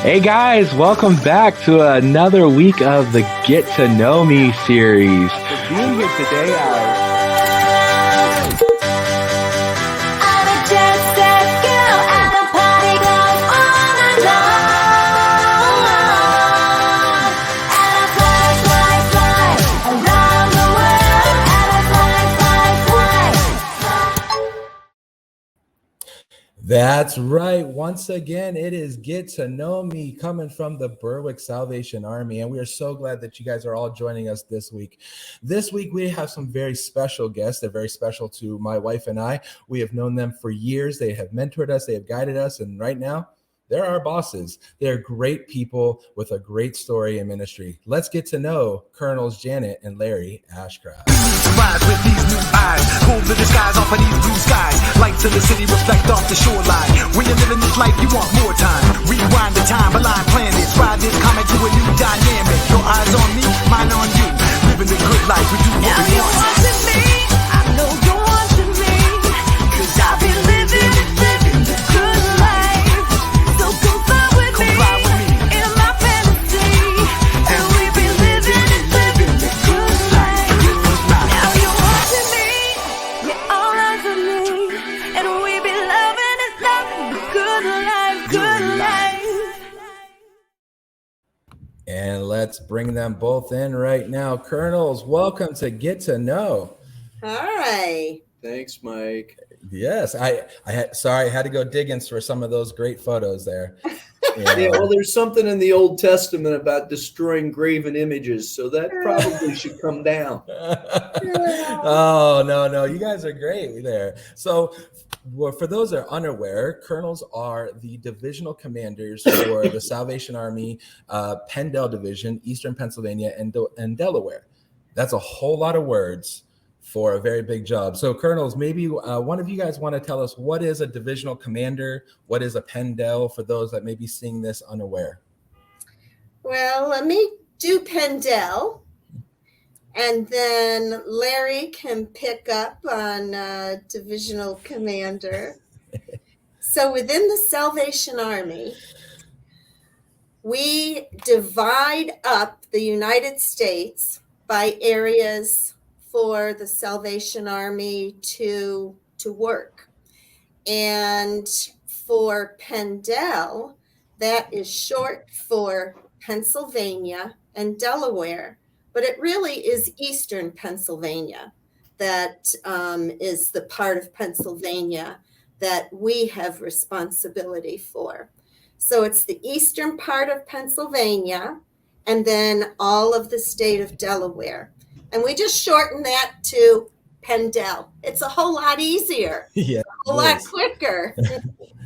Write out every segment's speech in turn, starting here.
Hey guys, welcome back to another week of the Get to Know Me series. For being here today, That's right. Once again, it is Get to Know Me coming from the Berwick Salvation Army. And we are so glad that you guys are all joining us this week. This week, we have some very special guests. They're very special to my wife and I. We have known them for years. They have mentored us. They have guided us. And right now, they're our bosses. They're great people with a great story in ministry. Let's get to know Colonels Janet and Larry Ashcraft. Rise with these new eyes, pull the disguise off of these blue skies. Lights in the city reflect off the shoreline. When you're living this life, you want more time. Rewind the time, align planets. Ride this comet to a new dynamic. Your eyes on me, mine on you. Living the good life, we do what we want. Watching me, I know you're watching me. 'Cause I've been living the good life. So come fly with me in my fantasy. And we've been living the good life. Now you're watching me, you're all eyes on me. And we've been loving the good life, good life. And let's bring them both in right now. Colonels, welcome to Get to Know. Hi. Thanks, Mike. Yes, I had to go digging for some of those great photos there. Yeah, well, there's something in the Old Testament about destroying graven images, so that probably should come down. Oh, no, you guys are great there. So, well, for those that are unaware, colonels are the divisional commanders for the Salvation Army, Pendel Division, Eastern Pennsylvania, and Delaware. That's a whole lot of words for a very big job. So, colonels, maybe one of you guys want to tell us what is a divisional commander, what is a Pendel, for those that may be seeing this unaware. Well, let me do Pendel, and then Larry can pick up on Divisional Commander. So within the Salvation Army, we divide up the United States by areas for the Salvation Army to work. And for Pendel, that is short for Pennsylvania and Delaware, but it really is Eastern Pennsylvania that is the part of Pennsylvania that we have responsibility for. So it's the eastern part of Pennsylvania and then all of the state of Delaware. And we just shorten that to Pendel. It's a whole lot easier. Yeah, a whole lot quicker.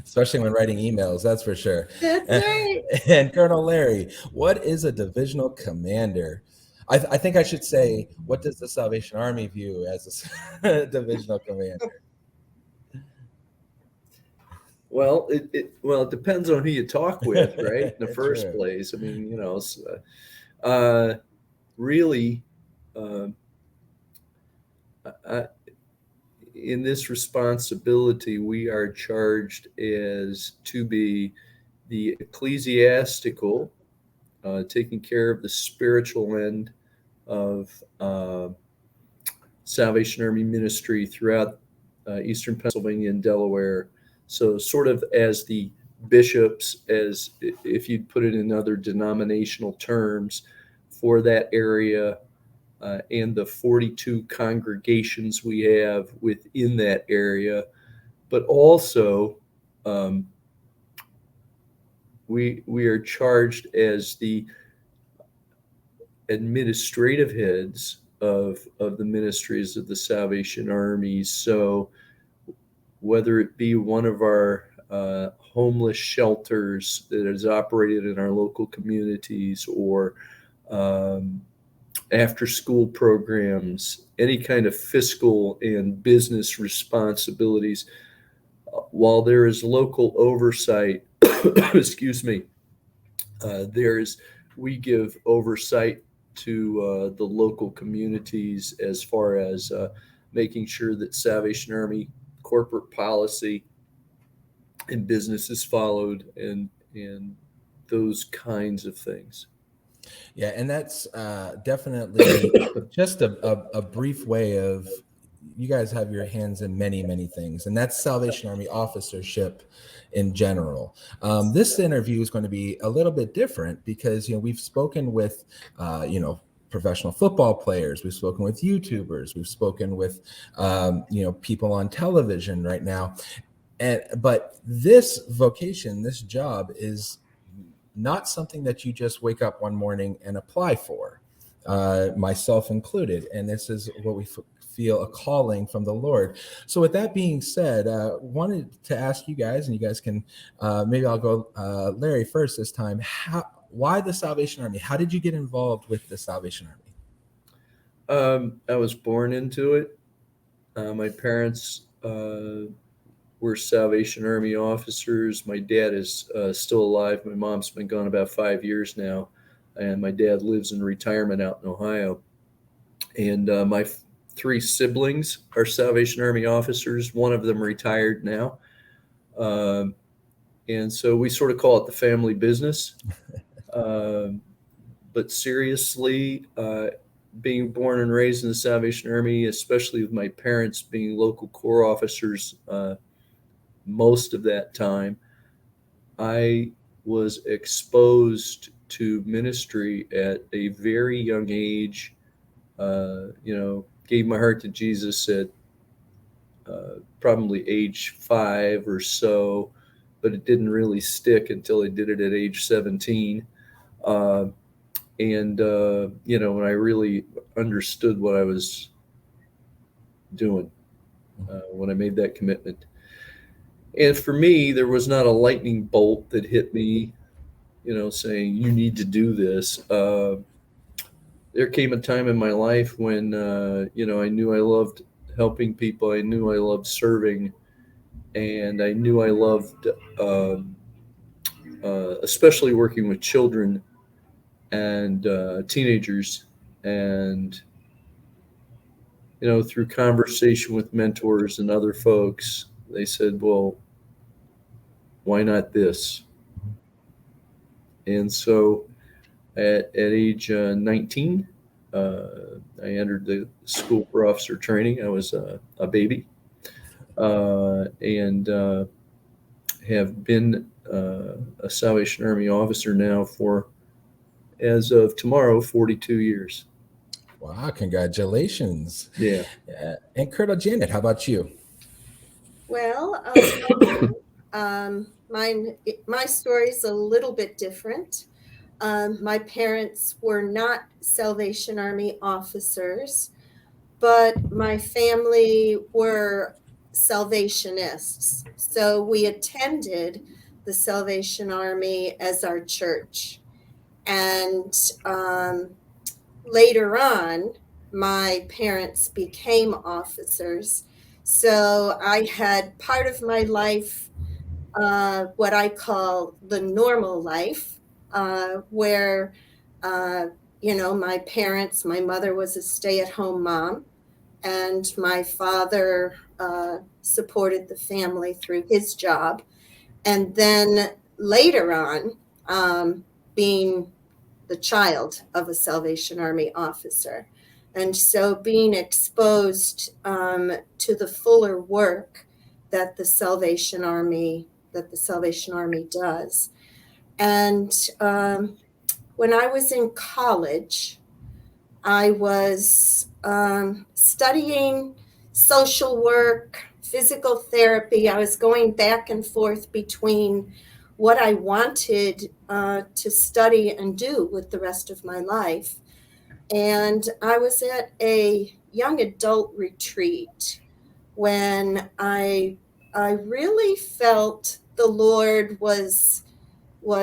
Especially when writing emails, that's for sure. That's right. And Colonel Larry, what is a divisional commander? I think I should say, what does the Salvation Army view as a divisional commander? Well, it depends on who you talk with, right? In the first True. place, I mean, really, in this responsibility, we are charged as to be the ecclesiastical, taking care of the spiritual end of Salvation Army ministry throughout Eastern Pennsylvania and Delaware. So sort of as the bishops, as if you'd put it in other denominational terms, for that area, and the 42 congregations we have within that area. But also, we are charged as the administrative heads of the ministries of the Salvation Army. So whether it be one of our homeless shelters that is operated in our local communities, or after school programs, any kind of fiscal and business responsibilities, while there is local oversight, excuse me, we give oversight to the local communities as far as making sure that Salvation Army corporate policy and business is followed, and those kinds of things. Yeah, and that's definitely just a brief way of, you guys have your hands in many, many things, and that's Salvation Army officership in general. This interview is going to be a little bit different because, we've spoken with, professional football players, we've spoken with YouTubers, we've spoken with, people on television right now, but this vocation, this job is not something that you just wake up one morning and apply for, myself included. And this is what we feel a calling from the Lord. So with that being said, wanted to ask you guys, and you guys can, maybe I'll go Larry first this time. Why the Salvation Army? How did you get involved with the Salvation Army? I was born into it. My parents were Salvation Army officers. My dad is still alive. My mom's been gone about 5 years now, and my dad lives in retirement out in Ohio. And my three siblings are Salvation Army officers. One of them retired now. And so we sort of call it the family business. But seriously, being born and raised in the Salvation Army, especially with my parents being local Corps officers most of that time, I was exposed to ministry at a very young age. Gave my heart to Jesus at probably age 5 or so, but it didn't really stick until I did it at age 17. When I really understood what I was doing, when I made that commitment. And for me, there was not a lightning bolt that hit me, saying, you need to do this. There came a time in my life when, I knew I loved helping people. I knew I loved serving, and I knew I loved, especially working with children and teenagers. And, through conversation with mentors and other folks, they said, well, why not this? And so at age 19, I entered the school for officer training. I was a baby, and have been a Salvation Army officer now for, as of tomorrow, 42 years. Wow, congratulations. Yeah. And Colonel Janet, how about you? Well, my story's a little bit different. My parents were not Salvation Army officers, but my family were Salvationists. So we attended the Salvation Army as our church. And later on, my parents became officers. So I had part of my life, what I call the normal life, where, my parents, my mother was a stay-at-home mom, and my father supported the family through his job. And then later on, being the child of a Salvation Army officer. And so being exposed to the fuller work that the Salvation Army does. And when I was in college, I was studying social work, physical therapy. I was going back and forth between what I wanted to study and do with the rest of my life. And I was at a young adult retreat when I really felt the Lord was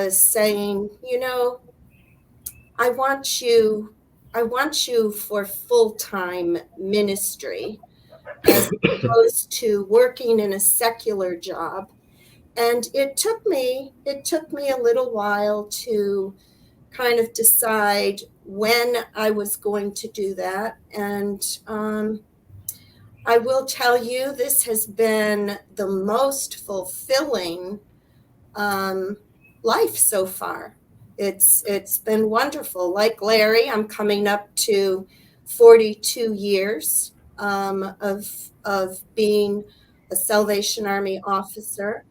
saying, I want you for full-time ministry as opposed to working in a secular job. And it took me a little while to kind of decide when I was going to do that. And I will tell you, this has been the most fulfilling life so far. it's been wonderful. Like Larry, I'm coming up to 42 years of being a Salvation Army officer,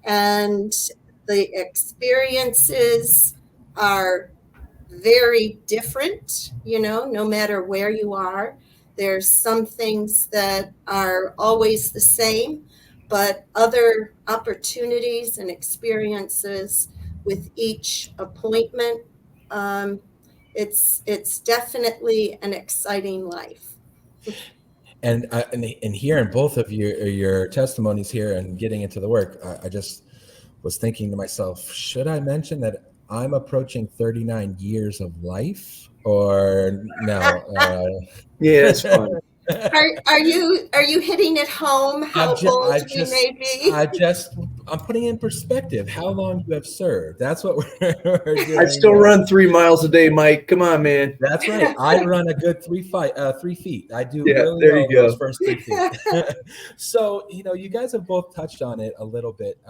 and the experiences are very different, no matter where you are. There's some things that are always the same, but other opportunities and experiences with each appointment. Um, it's definitely an exciting life. And hearing both of your testimonies here and getting into the work, I just was thinking to myself, should I mention that I'm approaching 39 years of life, or no? Yeah, it's fine. Are you hitting it home how old we may be? I'm putting in perspective how long you have served. That's what we're doing. I still run 3 miles a day, Mike. Come on, man. That's right. I run a good 3 feet. I do Yeah, really there well you go. those first 3 feet. So, you guys have both touched on it a little bit.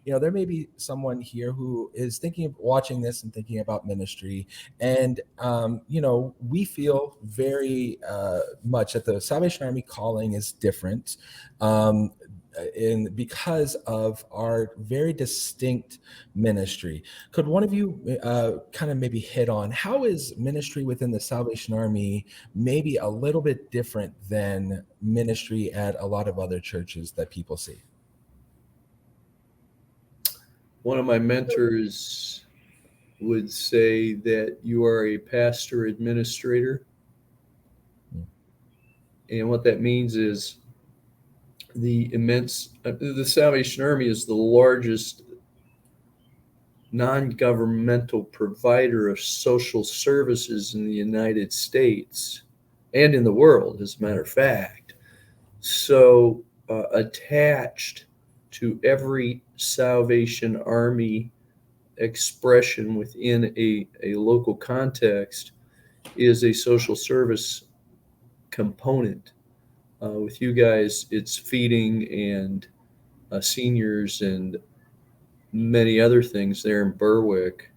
There may be someone here who is thinking of watching this and thinking about ministry. And, we feel very much that the Salvation Army calling is different. Because of our very distinct ministry. Could one of you kind of maybe hit on how is ministry within the Salvation Army maybe a little bit different than ministry at a lot of other churches that people see? One of my mentors would say that you are a pastor administrator. And what that means is the Salvation Army is the largest non-governmental provider of social services in the United States and in the world, as a matter of fact. So attached to every Salvation Army expression within a local context is a social service component. With you guys, it's feeding and seniors and many other things there in Berwick.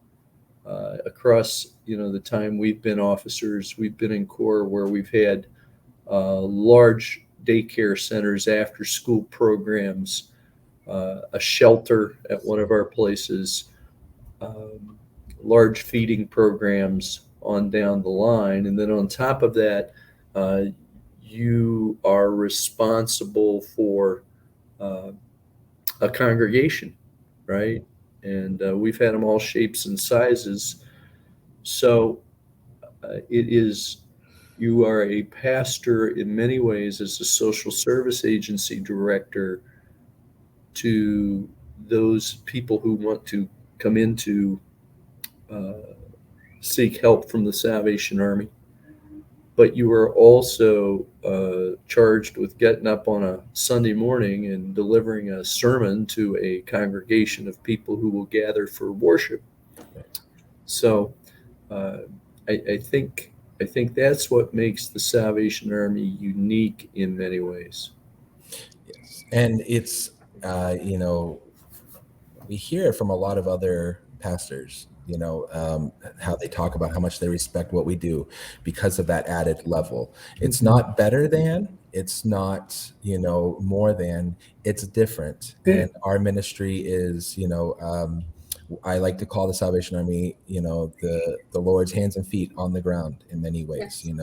Across the time we've been officers, we've been in Corps where we've had large daycare centers, after school programs, a shelter at one of our places, large feeding programs on down the line. And then on top of that, you are responsible for a congregation, right? And we've had them all shapes and sizes. So you are a pastor in many ways as a social service agency director to those people who want to come in to seek help from the Salvation Army. But you are also charged with getting up on a Sunday morning and delivering a sermon to a congregation of people who will gather for worship. So I think that's what makes the Salvation Army unique in many ways. Yes. And it's, we hear from a lot of other pastors, how they talk about how much they respect what we do because of that added level. It's not better than, it's not, more than, it's different. And our ministry is, I like to call the Salvation Army, the Lord's hands and feet on the ground in many ways, yes.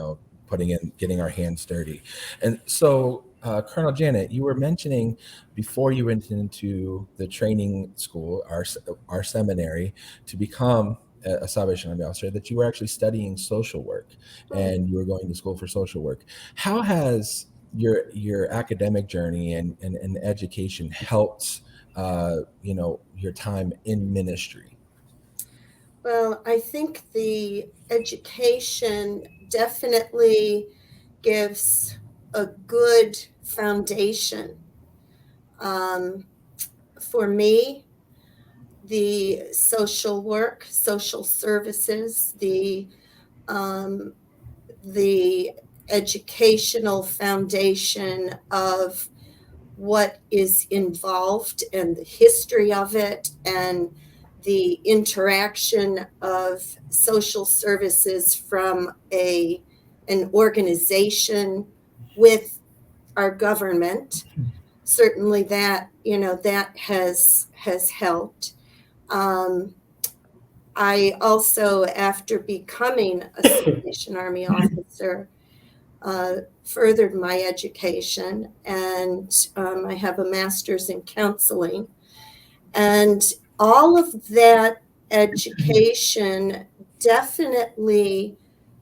Getting our hands dirty. And so, Colonel Janet, you were mentioning before you went into the training school, our seminary, to become a Salvation Army officer, that you were actually studying social work, and you were going to school for social work. How has your academic journey and education helped, your time in ministry? Well, I think the education definitely gives a good foundation. For me, the social work, social services, the educational foundation of what is involved and the history of it, and the interaction of social services from an organization with our government. Certainly that, that has helped. I also, after becoming a Salvation Army officer, furthered my education, and I have a master's in counseling. And all of that education definitely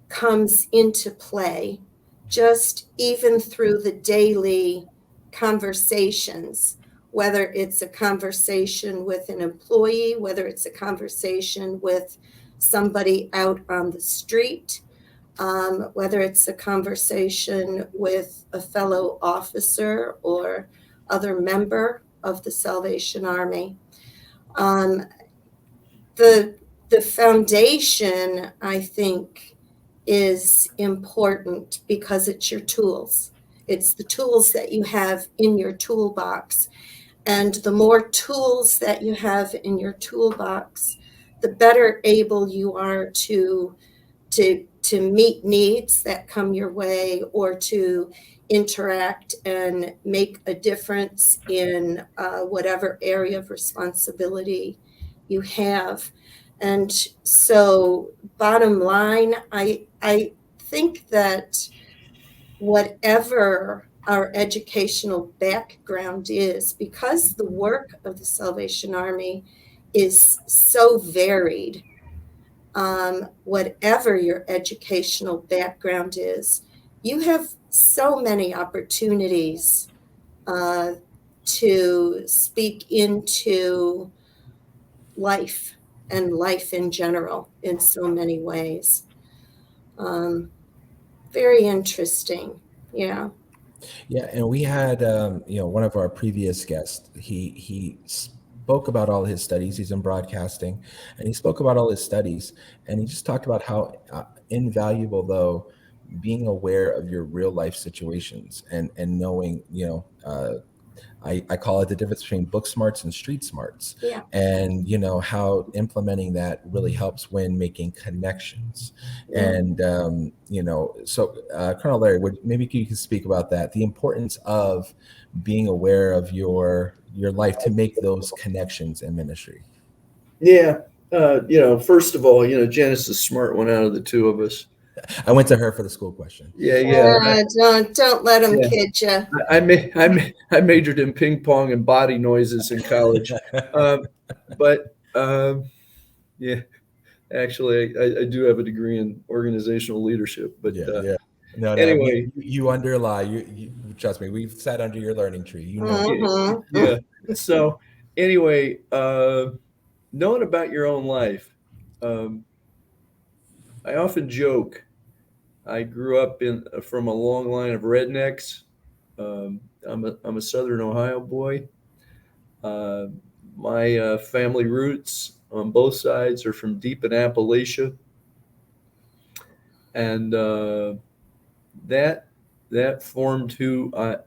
comes into play, just even through the daily conversations, whether it's a conversation with an employee, whether it's a conversation with somebody out on the street, whether it's a conversation with a fellow officer or other member of the Salvation Army. The foundation, I think, is important because it's your tools. It's the tools that you have in your toolbox. And the more tools that you have in your toolbox, the better able you are to meet needs that come your way, or to interact and make a difference in whatever area of responsibility you have. And so, bottom line, I think that whatever our educational background is, because the work of the Salvation Army is so varied, whatever your educational background is, you have so many opportunities to speak into life and life in general in so many ways. Very interesting. Yeah. Yeah, and we had one of our previous guests. He spoke about all his studies. He's in broadcasting, and he spoke about all his studies, and he just talked about how invaluable, though, being aware of your real life situations and knowing, I call it the difference between book smarts and street smarts. Yeah. And how implementing that really helps when making connections. Yeah. And so Colonel Larry, maybe you can speak about that, the importance of being aware of your life to make those connections in ministry. Yeah. First of all, Janice is the smart one out of the two of us. I went to her for the school question. Yeah. Don't let them Yeah. kid you. I majored in ping pong and body noises in college. Yeah, actually, I do have a degree in organizational leadership. But No, anyway, you underlie. You trust me. We've sat under your learning tree. Mhm. Yeah. So anyway, knowing about your own life, I often joke. I grew up from a long line of rednecks. I'm a Southern Ohio boy. My family roots on both sides are from deep in Appalachia, and that formed who I.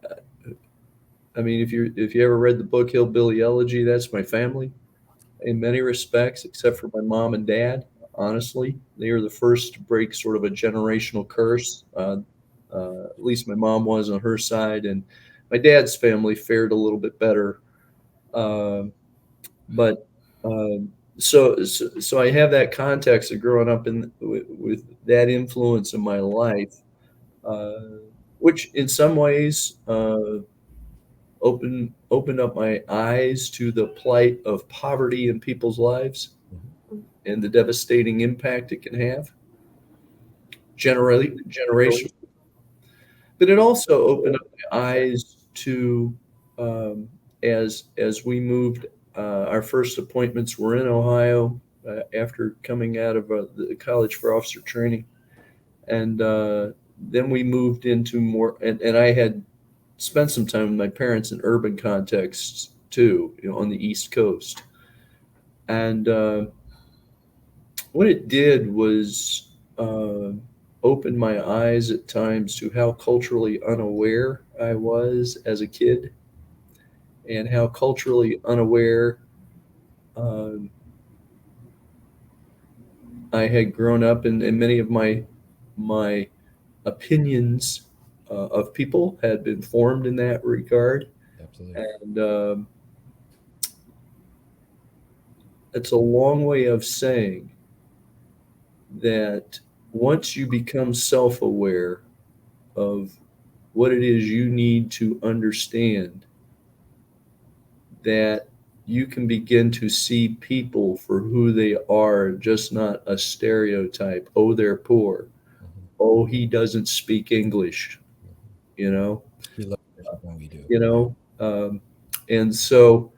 I mean, if you ever read the book Hillbilly Elegy, that's my family in many respects, except for my mom and dad. Honestly, they were the first to break sort of a generational curse. At least my mom was on her side, and my dad's family fared a little bit better. But so I have that context of growing up with that influence in my life, which in some ways opened up my eyes to the plight of poverty in people's lives and the devastating impact it can have generation. But it also opened up my eyes to as we moved. Our first appointments were in Ohio after coming out of the College for Officer Training, and then we moved into more. And I had spent some time with my parents in urban contexts too, on the East Coast. And what it did was open my eyes at times to how culturally unaware I was as a kid, and how culturally unaware I had grown up, and many of my opinions of people had been formed in that regard. Absolutely. And it's a long way of saying that once you become self-aware of what it is you need to understand, that you can begin to see people for who they are, just not a stereotype. Oh, they're poor. Oh, he doesn't speak English, you know, We look different than we do. you know. And so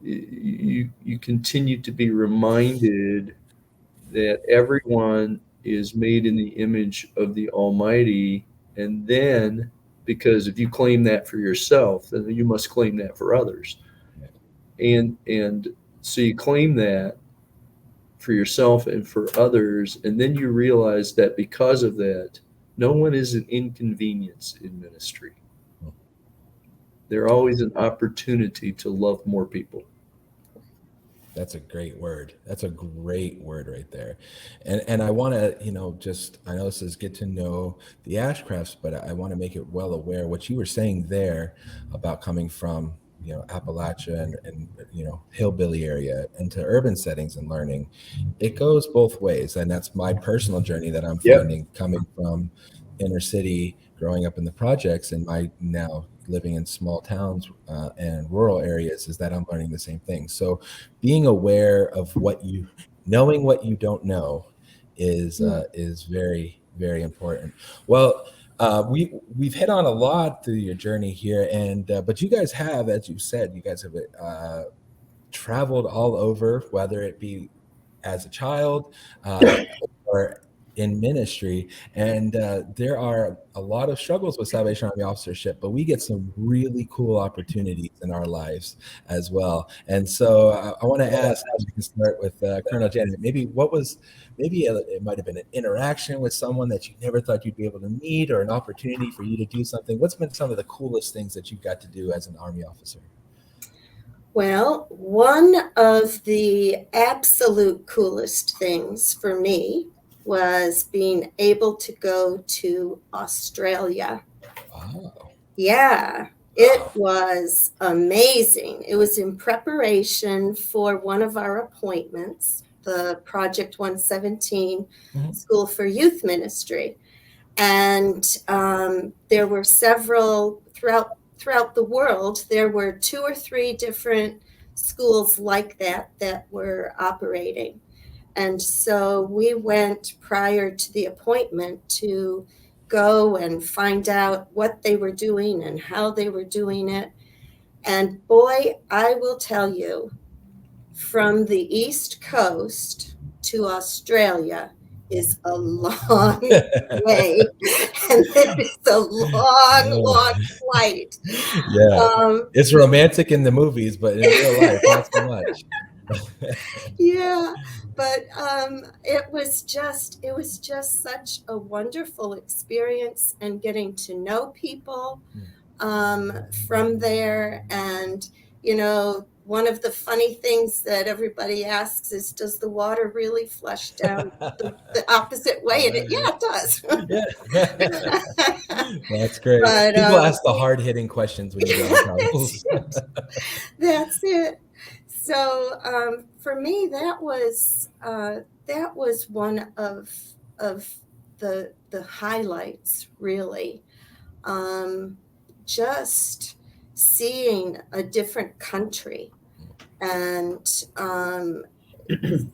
you continue to be reminded that everyone is made in the image of the Almighty. And then, because if you claim that for yourself, then you must claim that for others. And so you claim that for yourself and for others, and then you realize that because of that, no one is an inconvenience in ministry. There's always an opportunity to love more people. That's a great word. That's a great word right there. And I want to, just, I know this is get to know the Ashcrafts, but I want to make it well aware what you were saying there about coming from, Appalachia and hillbilly area into urban settings and learning. It goes both ways. And that's my personal journey that I'm Yep. finding coming from inner city, growing up in the projects, and my now living in small towns and rural areas, is that I'm learning the same thing. So being aware of knowing what you don't know is very, very important. Well, we've hit on a lot through your journey here, and but you guys have, as you said, you guys have traveled all over, whether it be as a child or in ministry. And there are a lot of struggles with Salvation Army officership, but we get some really cool opportunities in our lives as well. And so I want to ask, as we can start with Colonel Janet, maybe it might have been an interaction with someone that you never thought you'd be able to meet, or an opportunity for you to do something. What's been some of the coolest things that you've got to do as an Army officer? Well, one of the absolute coolest things for me was being able to go to Australia. Wow. Yeah, it was amazing. It was in preparation for one of our appointments, the Project 117 School for Youth Ministry. And there were several throughout the world. There were 2 or 3 different schools like that were operating. And so we went prior to the appointment to go and find out what they were doing and how they were doing it. And boy, I will tell you, from the East Coast to Australia is a long way, and it is a long flight. Yeah, it's romantic in the movies, but in real life, not so much. Yeah, but it was just such a wonderful experience, and getting to know people from there. And one of the funny things that everybody asks is, does the water really flush down the opposite way? And it does. That's great. But, people ask the hard-hitting questions when you go on travels. That's it. So for me, that was one of the highlights, really. Just seeing a different country and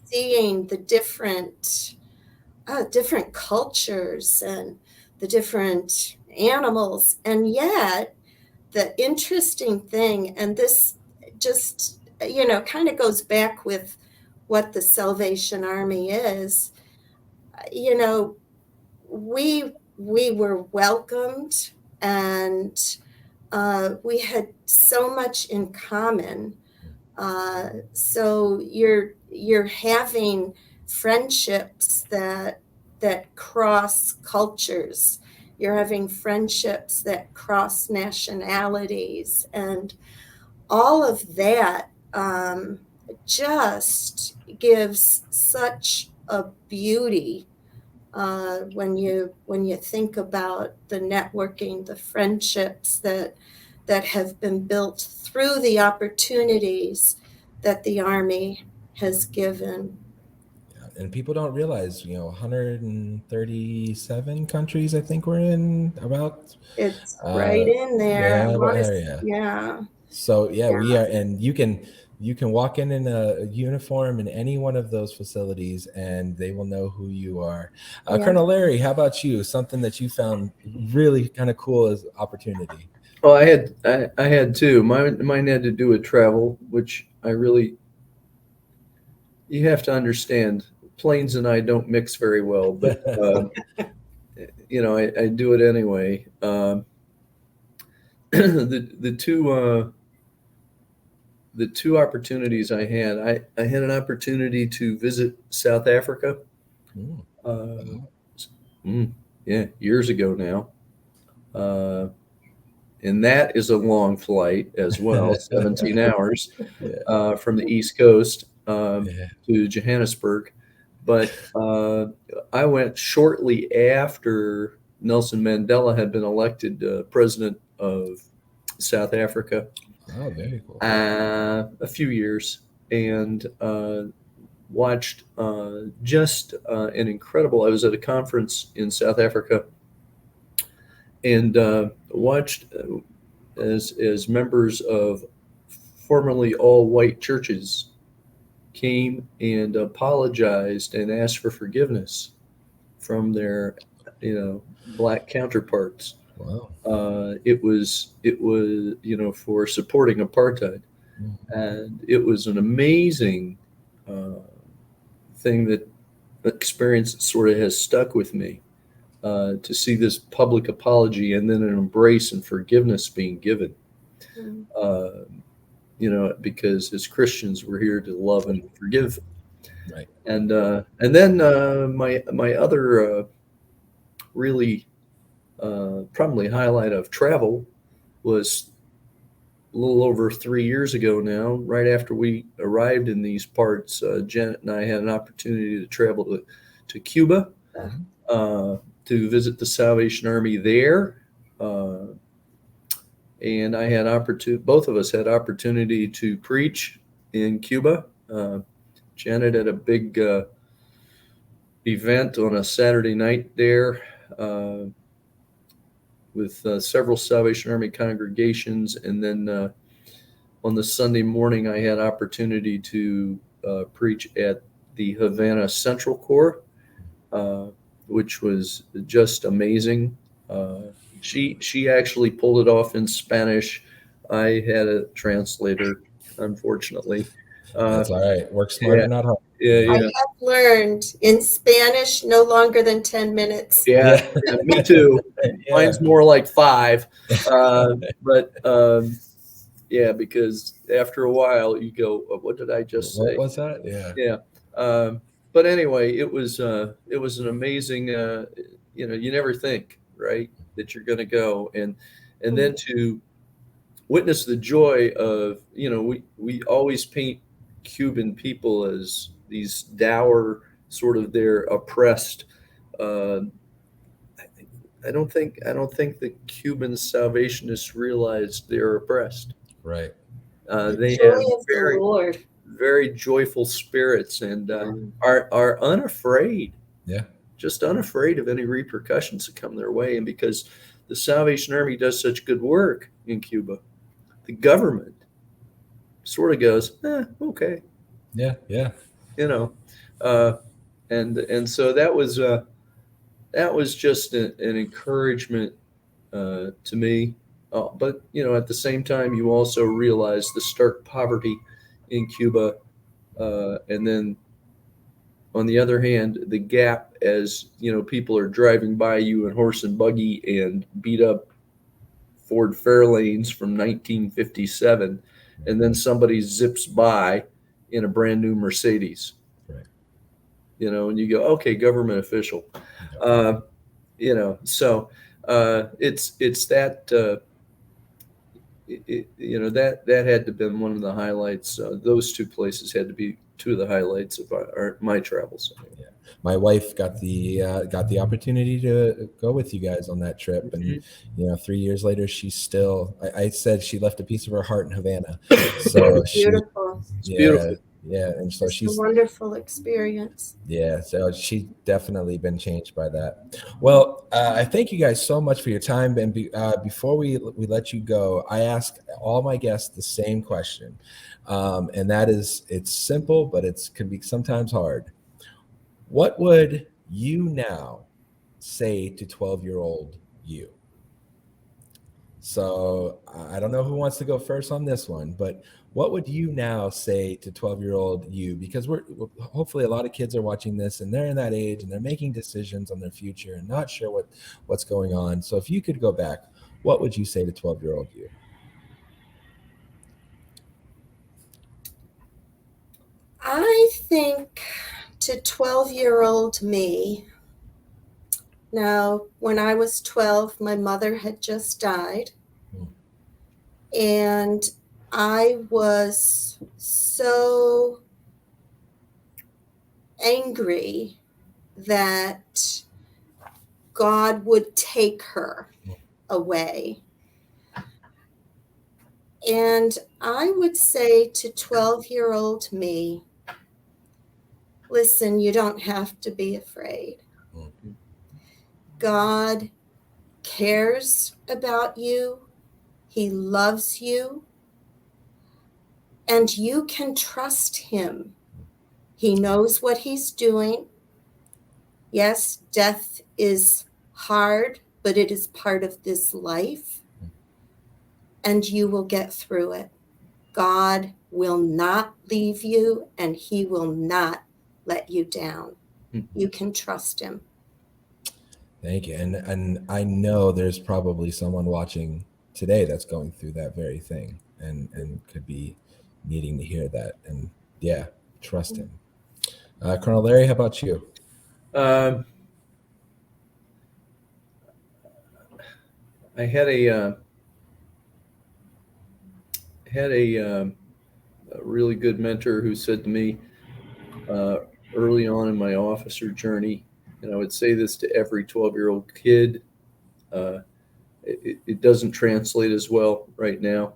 seeing the different cultures and the different animals. And yet the interesting thing, and this just kind of goes back with what the Salvation Army is, we were welcomed, and we had so much in common. So you're having friendships that cross cultures. You're having friendships that cross nationalities, and all of that just gives such a beauty when you think about the networking, the friendships that have been built through the opportunities that the Army has given. And people don't realize, 137 countries I think we're in, about. It's right in there. I Yeah, want to, area. yeah. So yeah, Yeah. we are, and you can walk in a uniform in any one of those facilities, and they will know who you are. Yeah. Colonel Larry, how about you? Something that you found really kind of cool as opportunity. Well, I had two. Mine had to do with travel, which you have to understand. Planes and I don't mix very well, but I do it anyway. The two opportunities I had, I had an opportunity to visit South Africa. Yeah, years ago now. And that is a long flight as well, 17 hours from the East Coast to Johannesburg. But I went shortly after Nelson Mandela had been elected president of South Africa. Oh, very cool. A few years, and watched just an incredible. I was at a conference in South Africa, and watched as members of formerly all white churches came and apologized and asked for forgiveness from their black counterparts. Wow. It was for supporting apartheid, and it was an amazing thing, that experience that sort of has stuck with me, to see this public apology and then an embrace and forgiveness being given. Because as Christians, we're here to love and forgive. Right. And then my other really probably highlight of travel was a little over 3 years ago now. Right after we arrived in these parts, Janet and I had an opportunity to travel to Cuba, to visit the Salvation Army there. And I had both of us had opportunity to preach in Cuba. Janet had a big event on a Saturday night there, with several Salvation Army congregations. And then on the Sunday morning, I had opportunity to preach at the Havana Central Corps, which was just amazing. She actually pulled it off in Spanish. I had a translator, unfortunately. That's all right. Work smarter, not hard. Yeah, I have learned in Spanish no longer than 10 minutes. Yeah, me too. Mine's more like 5. But because after a while you go, what did I just say? What was that? Yeah. Yeah. But anyway, it was an amazing, you never think, right, that you're going to go and then to witness the joy of, we always paint Cuban people as these dour, sort of, they're oppressed. I don't think the Cuban Salvationists realized they're oppressed. Right. They Joy have of the Lord. very joyful spirits, and are unafraid. Yeah. Just unafraid of any repercussions that come their way. And because the Salvation Army does such good work in Cuba, the government sort of goes, okay. Yeah. Yeah. And so that was just an encouragement to me. But at the same time, you also realize the stark poverty in Cuba, and then on the other hand, the gap, as people are driving by you in horse and buggy and beat up Ford Fairlanes from 1957, and then somebody zips by in a brand new Mercedes. Right. And you go, okay, government official. So it's that. That had to have been one of the highlights. Those two places had to be two of the highlights of my travels. My wife got the opportunity to go with you guys on that trip, and 3 years later, she's still. I said she left a piece of her heart in Havana, so Beautiful. Beautiful. yeah, and so It's a she's wonderful experience. so she's definitely been changed by that. Well, I thank you guys so much for your time, and before we let you go, I ask all my guests the same question, and that is, it's simple, but it can be sometimes hard. What would you now say to 12-year-old you? So I don't know who wants to go first on this one, but what would you now say to 12-year-old you? Because we're hopefully a lot of kids are watching this and they're in that age and they're making decisions on their future and not sure what's going on. So if you could go back, what would you say to 12-year-old you? I think to 12-year-old me, now, when I was 12, my mother had just died. And I was so angry that God would take her away. And I would say to 12-year-old me, listen, you don't have to be afraid. God cares about you. He loves you. And you can trust him. He knows what he's doing. Yes, death is hard, but it is part of this life. And you will get through it. God will not leave you, and he will not let you down. You can trust him. Thank you. And I know there's probably someone watching today that's going through that very thing and could be needing to hear that. And yeah, trust him. Colonel Larry, how about you? I had a really good mentor who said to me early on in my officer journey, and I would say this to every 12-year-old kid. It doesn't translate as well right now,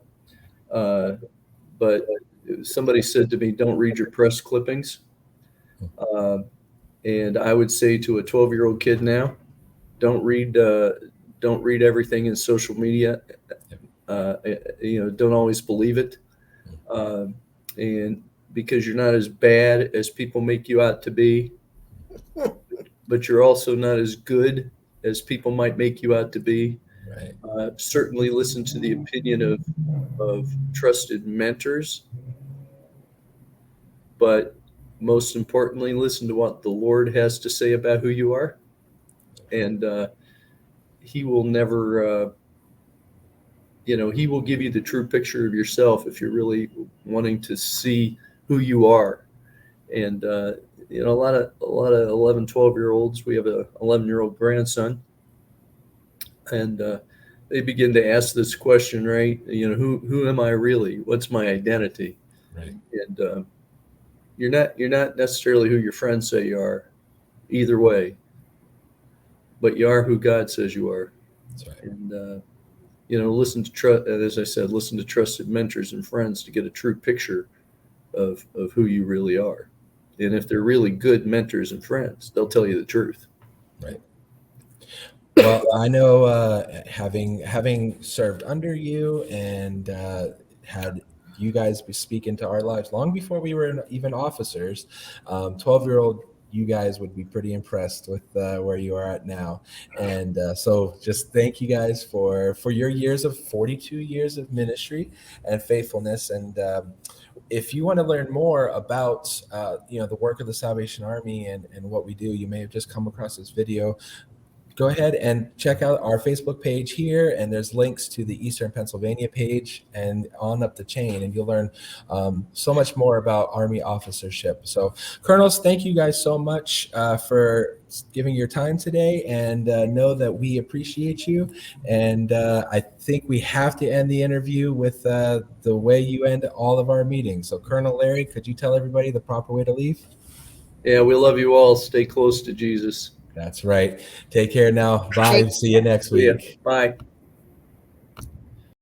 but somebody said to me, "Don't read your press clippings." And I would say to a 12-year-old kid now, don't read everything in social media. Don't always believe it, and because you're not as bad as people make you out to be, but you're also not as good as people might make you out to be. Right. Certainly listen to the opinion of trusted mentors, but most importantly, listen to what the Lord has to say about who you are, and he will never he will give you the true picture of yourself if you're really wanting to see who you are. And a lot of 11, 12-year-olds, we have a 11-year-old grandson, and they begin to ask this question, right? Who am I really? What's my identity? Right. And you're not necessarily who your friends say you are, either way, but you are who God says you are. That's right. And listen to as I said, listen to trusted mentors and friends to get a true picture of who you really are. And if they're really good mentors and friends, they'll tell you the truth. Right. Well, I know having served under you and had you guys speak into our lives long before we were even officers, 12-year-old you guys would be pretty impressed with where you are at now. And so just thank you guys for your 42 years of ministry and faithfulness. And if you want to learn more about the work of the Salvation Army and what we do, you may have just come across this video. go ahead and check out our Facebook page here, and there's links to the Eastern Pennsylvania page and on up the chain, and you'll learn so much more about Army officership. So, Colonels, thank you guys so much for giving your time today, and know that we appreciate you. And I think we have to end the interview with the way you end all of our meetings. So, Colonel Larry, could you tell everybody the proper way to leave? Yeah, we love you all. Stay close to Jesus. That's right. Take care now. Bye. See you next See ya. week. Bye.